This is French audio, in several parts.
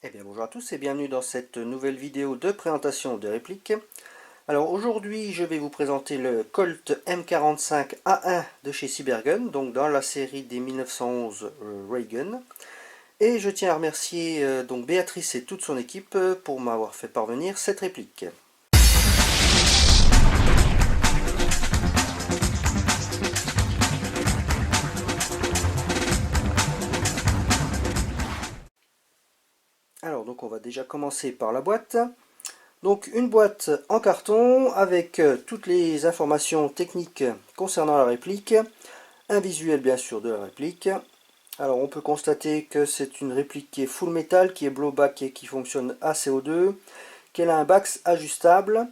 Eh bien bonjour à tous et bienvenue dans cette nouvelle vidéo de présentation de répliques. Alors aujourd'hui je vais vous présenter le Colt M45A1 de chez Cybergun, donc dans la série des 1911 Raygun. Et je tiens à remercier donc Béatrice et toute son équipe pour m'avoir fait parvenir cette réplique. Alors donc on va déjà commencer par la boîte. Donc une boîte en carton avec toutes les informations techniques concernant la réplique, un visuel bien sûr de la réplique. Alors on peut constater que c'est une réplique qui est full métal, qui est blowback et qui fonctionne à CO2, qu'elle a un bax ajustable,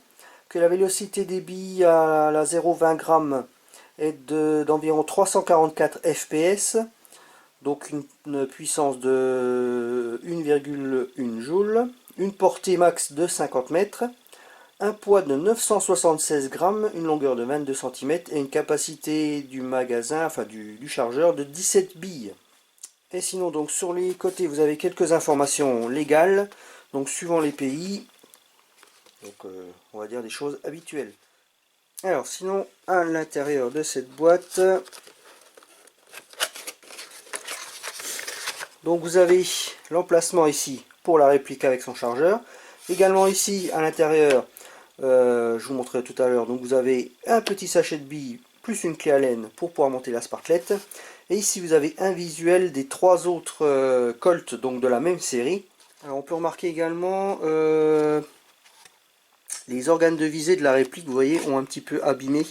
que la vélocité des billes à la 0,20 g est d'environ 344 fps, donc une puissance de 1,1 joule, une portée max de 50 mètres, un poids de 976 grammes, une longueur de 22 cm et une capacité du magasin, enfin du chargeur, de 17 billes. Et sinon, donc sur les côtés, vous avez quelques informations légales, donc suivant les pays, donc on va dire des choses habituelles. Alors sinon, à l'intérieur de cette boîte, donc vous avez l'emplacement ici pour la réplique avec son chargeur. Également ici à l'intérieur, je vous montrerai tout à l'heure, donc vous avez un petit sachet de billes plus une clé Allen pour pouvoir monter la sparklette. Et ici vous avez un visuel des trois autres Colt, donc de la même série. Alors on peut remarquer également les organes de visée de la réplique, vous voyez, ont un petit peu abîmé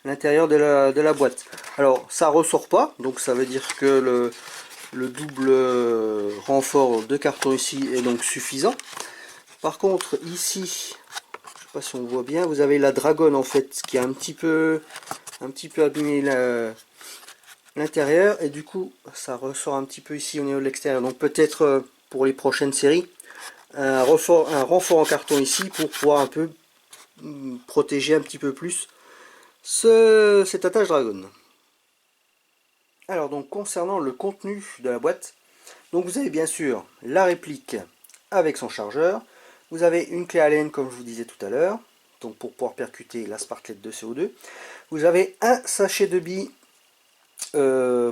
l'intérieur de la boîte. Alors ça ressort pas, donc ça veut dire que le double renfort de carton ici est donc suffisant. Par contre ici, je sais pas si on voit bien, vous avez la Dragon en fait qui a un petit peu abîmé l'intérieur et du coup ça ressort un petit peu ici au niveau de l'extérieur. Donc peut-être pour les prochaines séries un renfort en carton ici pour pouvoir un peu protéger un petit peu plus cette attache Dragon. Alors donc concernant le contenu de la boîte, donc vous avez bien sûr la réplique avec son chargeur, vous avez une clé Allen comme je vous disais tout à l'heure, donc pour pouvoir percuter la sparklette de CO2, vous avez un sachet de billes,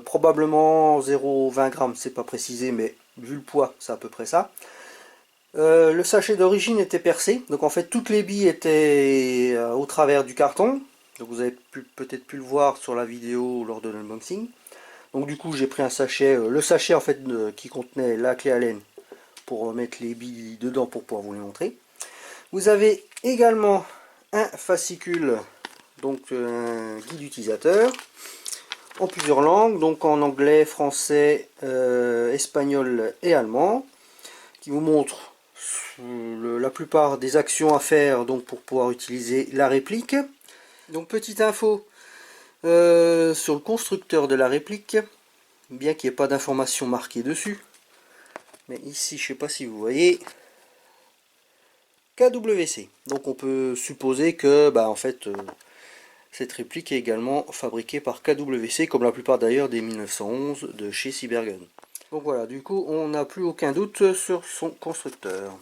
probablement 0,20 g, c'est pas précisé mais vu le poids c'est à peu près ça. Le sachet d'origine était percé, donc en fait toutes les billes étaient au travers du carton, donc vous avez peut-être pu le voir sur la vidéo lors de l'unboxing. Donc du coup j'ai pris un sachet, le sachet en fait qui contenait la clé Allen pour mettre les billes dedans pour pouvoir vous les montrer. Vous avez également un fascicule, donc un guide utilisateur en plusieurs langues, donc en anglais, français, espagnol et allemand, qui vous montre la plupart des actions à faire donc pour pouvoir utiliser la réplique. Donc petite info sur le constructeur de la réplique, bien qu'il n'y ait pas d'informations marquées dessus, mais ici je ne sais pas si vous voyez KWC, donc on peut supposer que en fait cette réplique est également fabriquée par KWC, comme la plupart d'ailleurs des 1911 de chez Cybergun. Donc voilà, du coup on n'a plus aucun doute sur son constructeur.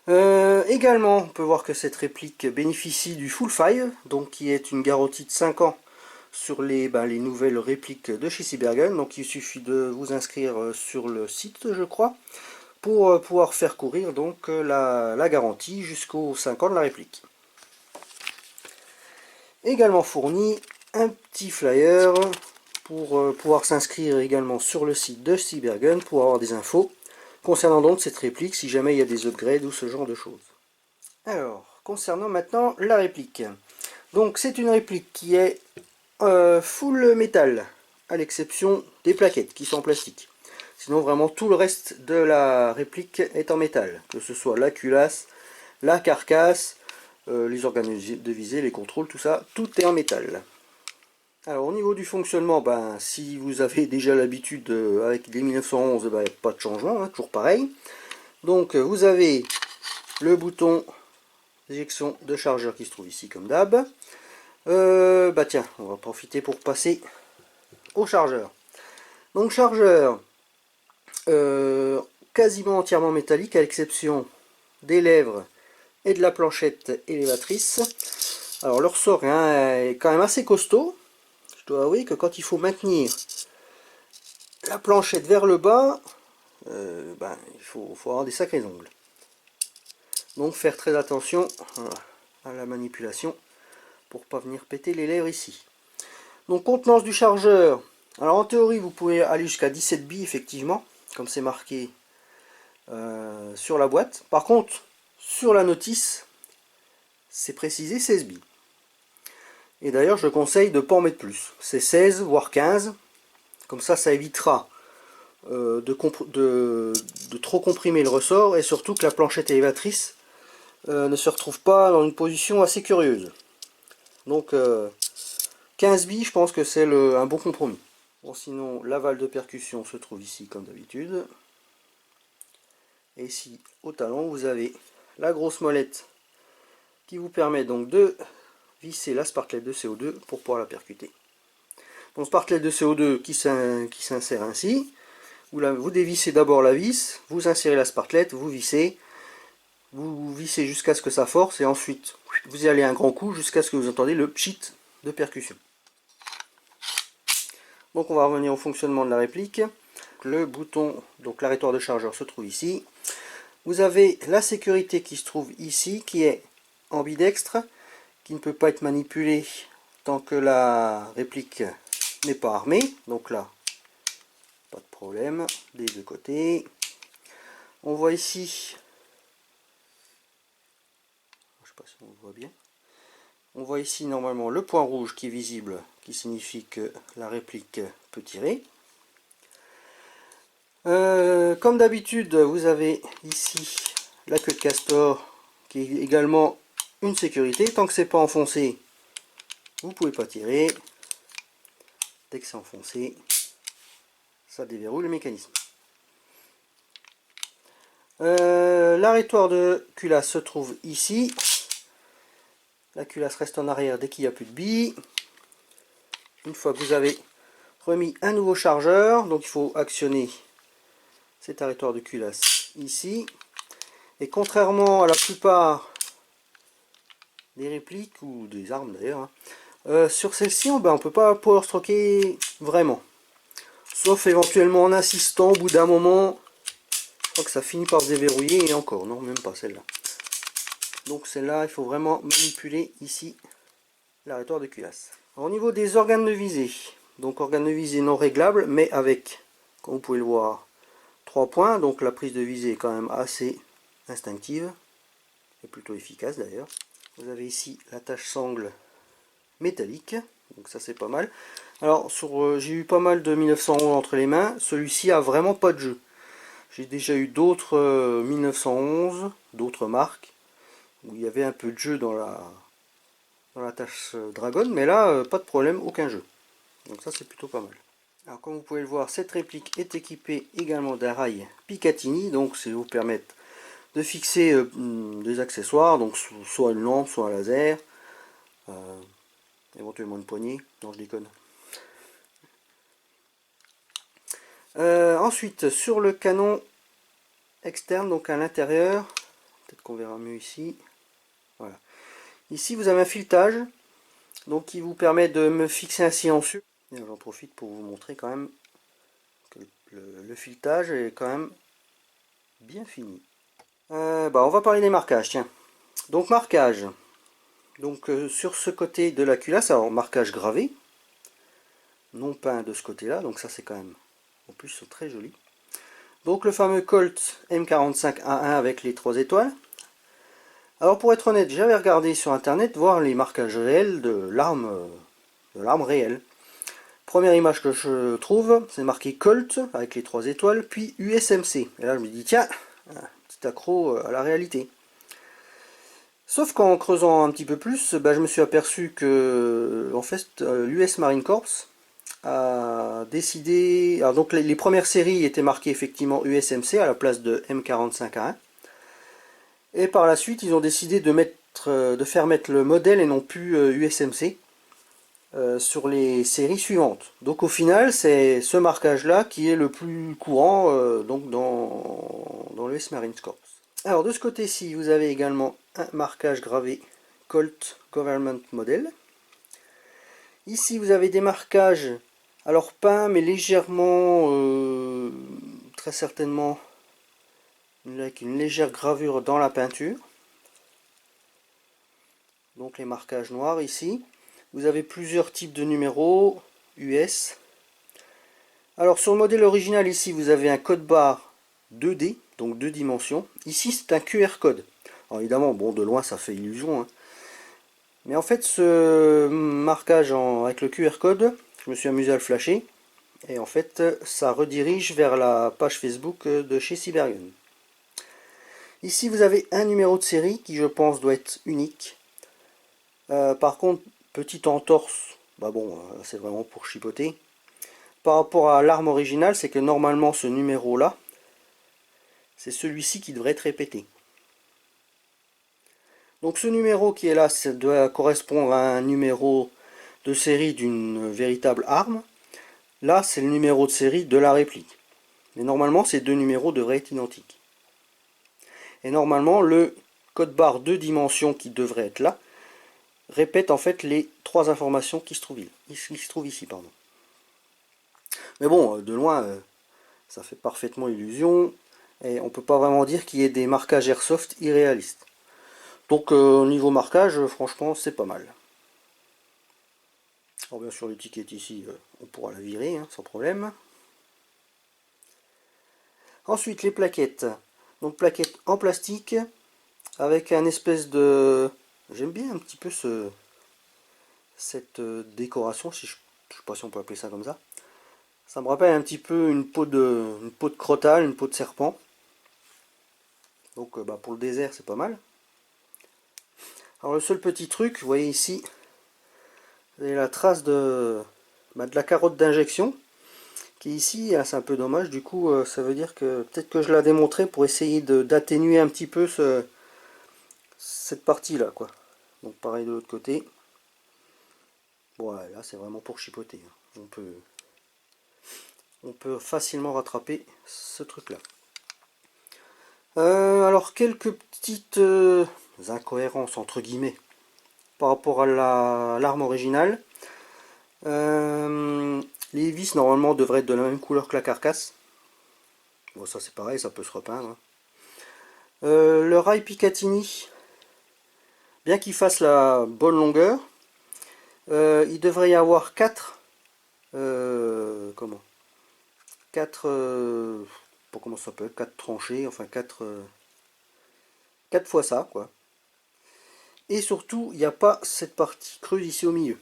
Également, on peut voir que cette réplique bénéficie du Full 5, donc qui est une garantie de 5 ans sur les nouvelles répliques de chez Cybergun. Donc il suffit de vous inscrire sur le site, je crois, pour pouvoir faire courir donc la garantie jusqu'aux 5 ans de la réplique. Également fourni un petit flyer pour pouvoir s'inscrire également sur le site de Cybergun pour avoir des infos concernant donc cette réplique si jamais il y a des upgrades ou ce genre de choses. Alors, concernant maintenant la réplique. Donc c'est une réplique qui est full métal, à l'exception des plaquettes qui sont en plastique. Sinon vraiment tout le reste de la réplique est en métal, que ce soit la culasse, la carcasse, les organes de visée, les contrôles, tout ça, tout est en métal. Alors au niveau du fonctionnement, si vous avez déjà l'habitude avec des 1911, pas de changement, hein, toujours pareil. Donc vous avez le bouton d'éjection de chargeur qui se trouve ici comme d'hab. Tiens, on va profiter pour passer au chargeur. Donc chargeur quasiment entièrement métallique à l'exception des lèvres et de la planchette élévatrice. Alors le ressort est quand même assez costaud. Je dois avouer que quand il faut maintenir la planchette vers le bas, il faut avoir des sacrés ongles. Donc faire très attention à la manipulation pour pas venir péter les lèvres ici. Donc contenance du chargeur. Alors en théorie vous pouvez aller jusqu'à 17 billes effectivement, comme c'est marqué sur la boîte. Par contre sur la notice c'est précisé 16 billes. Et d'ailleurs je conseille de ne pas en mettre plus. C'est 16 voire 15. Comme ça évitera de trop comprimer le ressort et surtout que la planchette élévatrice ne se retrouve pas dans une position assez curieuse. Donc 15 billes, je pense que c'est un bon compromis. Bon, sinon la valve de percussion se trouve ici comme d'habitude. Et ici au talon vous avez la grosse molette qui vous permet donc de visser la sparklette de CO2 pour pouvoir la percuter. Donc sparklette de CO2 qui s'insère ainsi. Vous dévissez d'abord la vis, vous insérez la sparklette, vous vissez jusqu'à ce que ça force et ensuite vous y allez un grand coup jusqu'à ce que vous entendez le pchit de percussion. Donc on va revenir au fonctionnement de la réplique. Le bouton, donc l'arrêtoir de chargeur se trouve ici. Vous avez la sécurité qui se trouve ici, qui est ambidextre, qui ne peut pas être manipulée tant que la réplique n'est pas armée. Donc là, pas de problème, des deux côtés. On voit ici, je sais pas si on le voit bien, on voit ici normalement le point rouge qui est visible, qui signifie que la réplique peut tirer. Comme d'habitude, vous avez ici la queue de castor qui est également une sécurité. Tant que c'est pas enfoncé, vous pouvez pas tirer. Dès que c'est enfoncé, ça déverrouille le mécanisme. L'arrêtoir de culasse se trouve ici. La culasse reste en arrière dès qu'il n'y a plus de billes. Une fois que vous avez remis un nouveau chargeur, donc il faut actionner cet arrêtoir de culasse ici. Et contrairement à la plupart des répliques ou des armes d'ailleurs, sur celle-ci on ne peut pas power stroker vraiment. Sauf éventuellement en insistant au bout d'un moment. Je crois que ça finit par se déverrouiller et encore, non, même pas celle-là. Donc celle-là, il faut vraiment manipuler ici l'arrêtoir de culasse. Au niveau des organes de visée, donc organes de visée non réglables, mais avec, comme vous pouvez le voir, 3 points. Donc la prise de visée est quand même assez instinctive et plutôt efficace d'ailleurs. Vous avez ici l'attache sangle métallique, donc ça c'est pas mal. Alors j'ai eu pas mal de 1911 entre les mains, celui-ci a vraiment pas de jeu. J'ai déjà eu d'autres 1911, d'autres marques, où il y avait un peu de jeu dans la tâche Dragon, mais là, pas de problème, aucun jeu. Donc ça, c'est plutôt pas mal. Alors comme vous pouvez le voir, cette réplique est équipée également d'un rail Picatinny, donc ça vous permettre de fixer des accessoires, donc soit une lampe, soit un laser, éventuellement une poignée, non je déconne. Ensuite, sur le canon externe, donc à l'intérieur, peut-être qu'on verra mieux ici. Voilà. Ici, vous avez un filetage, donc qui vous permet de me fixer un silencieux. J'en profite pour vous montrer quand même que le filetage est quand même bien fini. On va parler des marquages, tiens. Donc marquage. Donc sur ce côté de la culasse, alors marquage gravé, non peint de ce côté-là, donc ça c'est quand même, en plus très joli. Donc le fameux Colt M45A1 avec les 3 étoiles. Alors pour être honnête, j'avais regardé sur internet voir les marquages réels de l'arme réelle. Première image que je trouve, c'est marqué Colt avec les 3 étoiles, puis USMC. Et là je me dis tiens, un petit accro à la réalité. Sauf qu'en creusant un petit peu plus, je me suis aperçu que en fait l'US Marine Corps a décidé. Alors donc les premières séries étaient marquées effectivement USMC à la place de M45A1. Et par la suite, ils ont décidé de faire mettre le modèle et non plus USMC sur les séries suivantes. Donc au final, c'est ce marquage-là qui est le plus courant donc dans le US Marine Corps. Alors de ce côté-ci, vous avez également un marquage gravé Colt Government Model. Ici, vous avez des marquages, alors peints, mais légèrement, très certainement, avec une légère gravure dans la peinture. Donc les marquages noirs ici. Vous avez plusieurs types de numéros US. Alors sur le modèle original ici, vous avez un code barre 2D, donc 2 dimensions. Ici c'est un QR code. Alors évidemment, bon, de loin ça fait illusion, hein. Mais en fait ce marquage avec le QR code, je me suis amusé à le flasher. Et en fait ça redirige vers la page Facebook de chez Cybergun. Ici vous avez un numéro de série qui je pense doit être unique. Par contre, petite entorse, bah bon, c'est vraiment pour chipoter. Par rapport à l'arme originale, c'est que normalement ce numéro là, c'est celui-ci qui devrait être répété. Donc ce numéro qui est là, ça doit correspondre à un numéro de série d'une véritable arme. Là, c'est le numéro de série de la réplique. Mais normalement, ces deux numéros devraient être identiques. Et normalement, le code barre 2 dimensions qui devrait être là, répète en fait les 3 informations qui se trouvent ici. Pardon. Mais bon, de loin, ça fait parfaitement illusion. Et on ne peut pas vraiment dire qu'il y ait des marquages airsoft irréalistes. Donc au niveau marquage, franchement, c'est pas mal. Alors bien sûr, l'étiquette ici, on pourra la virer, hein, sans problème. Ensuite, les plaquettes. Donc plaquettes en plastique, avec un espèce de... J'aime bien un petit peu cette décoration, si je ne sais pas si on peut appeler ça comme ça. Ça me rappelle un petit peu une peau de crotale, une peau de serpent. Donc pour le désert, c'est pas mal. Alors le seul petit truc, vous voyez ici, vous avez la trace de la carotte d'injection, qui est ici, c'est un peu dommage, du coup ça veut dire que peut-être que je la démontrerai pour essayer d'atténuer un petit peu cette partie là, quoi. Donc pareil de l'autre côté. Bon là c'est vraiment pour chipoter, hein. On peut facilement rattraper ce truc là. Alors quelques petites incohérences entre guillemets par rapport à l'arme originale. Les vis normalement devraient être de la même couleur que la carcasse. Bon ça c'est pareil, ça peut se repeindre. Le rail Picatinny, bien qu'il fasse la bonne longueur, il devrait y avoir 4 comment ça s'appelle, 4 tranchées, enfin 4 fois ça, quoi. Et surtout, il n'y a pas cette partie creuse ici au milieu.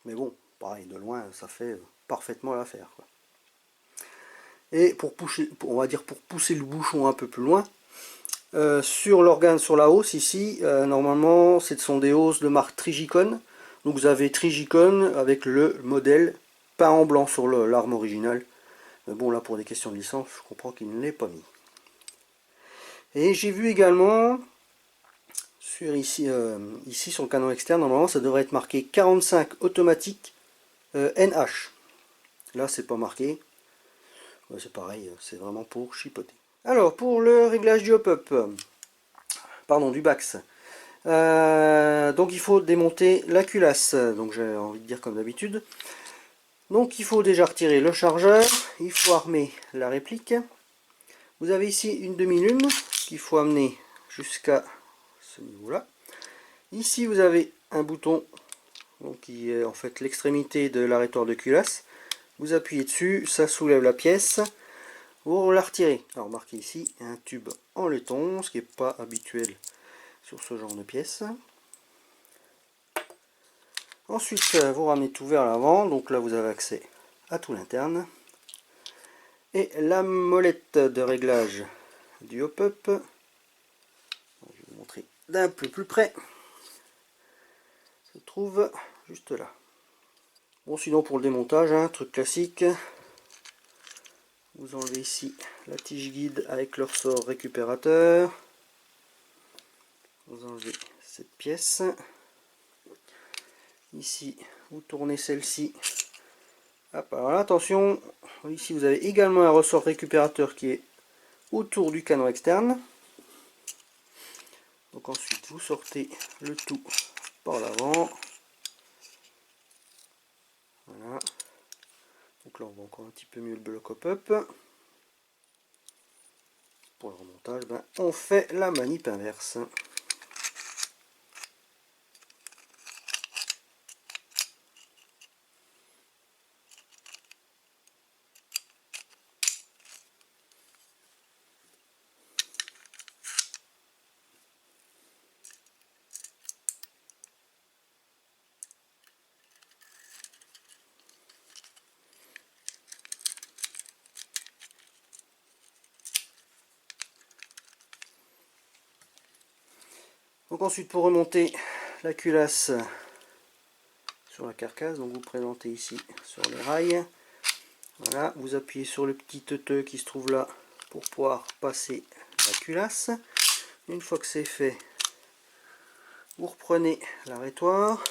Mais bon, pareil, de loin, ça fait parfaitement l'affaire, quoi. Et pour pousser, on va dire pour pousser le bouchon un peu plus loin, sur l'organe, sur la hausse ici, normalement, ce sont des hausses de marque Trigicon. Donc vous avez Trigicon avec le modèle peint en blanc sur l'arme originale. Mais bon, là, pour des questions de licence, je comprends qu'il ne l'ait pas mis. Et j'ai vu également sur ici sur le canon externe, normalement ça devrait être marqué 45 automatique NH. Là c'est pas marqué. Ouais, c'est pareil, c'est vraiment pour chipoter. Alors pour le réglage du hop-up, pardon, du Bax. Donc il faut démonter la culasse, donc j'ai envie de dire comme d'habitude. Donc il faut déjà retirer le chargeur, il faut armer la réplique. Vous avez ici une demi-lune qu'il faut amener jusqu'à ce niveau-là. Ici vous avez un bouton donc, qui est en fait l'extrémité de l'arrêteur de culasse. Vous appuyez dessus, ça soulève la pièce. Vous la retirez. Alors marquez ici un tube en laiton, ce qui n'est pas habituel sur ce genre de pièce. Ensuite vous ramenez tout vers l'avant, donc là vous avez accès à tout l'interne. Et la molette de réglage du hop-up, je vais vous montrer d'un peu plus près, se trouve juste là. Bon, sinon pour le démontage, hein, truc classique, vous enlevez ici la tige guide avec le ressort récupérateur, vous enlevez cette pièce, ici vous tournez celle-ci Hop, alors là, attention, ici vous avez également un ressort récupérateur qui est autour du canon externe. Donc ensuite vous sortez le tout par l'avant. Voilà. Donc là on voit encore un petit peu mieux le bloc hop-up. Pour le remontage, on fait la manip inverse. Donc ensuite pour remonter la culasse sur la carcasse, donc vous présentez ici sur les rails. Voilà, vous appuyez sur le petit teuteux qui se trouve là pour pouvoir passer la culasse. Une fois que c'est fait, vous reprenez l'arrêtoir,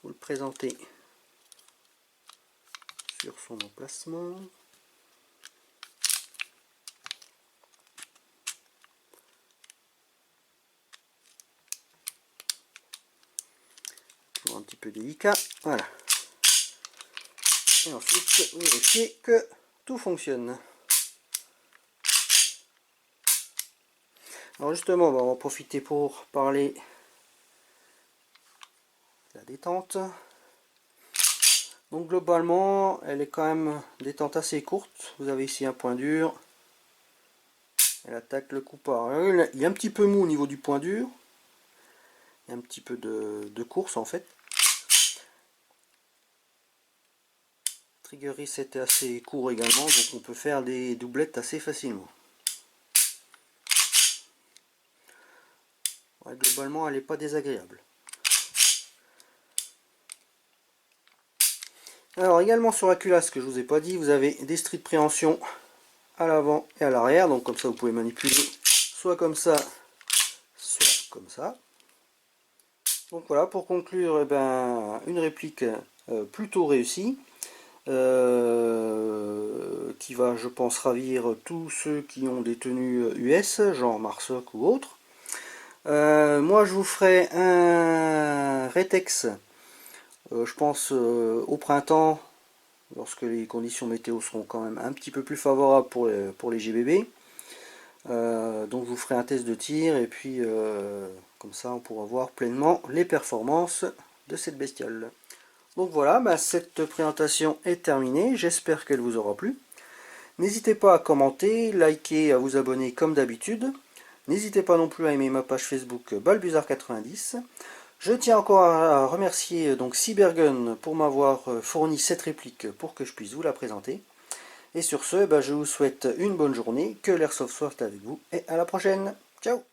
vous le présentez sur son emplacement. Toujours un petit peu délicat, voilà. Et ensuite, vérifiez que tout fonctionne. Alors justement, on va en profiter pour parler de la détente. Donc globalement, elle est quand même détente assez courte. Vous avez ici un point dur. Elle attaque le coup par. Il y a un petit peu mou au niveau du point dur. Il y a un petit peu de course en fait. Trigger reset est assez court également, donc on peut faire des doublettes assez facilement. Ouais, globalement, elle n'est pas désagréable. Alors également sur la culasse, que je vous ai pas dit, vous avez des stries de préhension à l'avant et à l'arrière, donc comme ça vous pouvez manipuler soit comme ça, soit comme ça. Donc voilà, pour conclure, une réplique plutôt réussie, qui va, je pense, ravir tous ceux qui ont des tenues US, genre Marsoc ou autre. Moi je vous ferai un Retex, je pense au printemps, lorsque les conditions météo seront quand même un petit peu plus favorables pour les GBB. Donc je vous ferai un test de tir et puis comme ça on pourra voir pleinement les performances de cette bestiole. Donc voilà, cette présentation est terminée, j'espère qu'elle vous aura plu. N'hésitez pas à commenter, liker, à vous abonner comme d'habitude. N'hésitez pas non plus à aimer ma page Facebook Balbuzard90. Je tiens encore à remercier donc Cybergun pour m'avoir fourni cette réplique pour que je puisse vous la présenter. Et sur ce, je vous souhaite une bonne journée, que l'Airsoft soit avec vous, et à la prochaine. Ciao!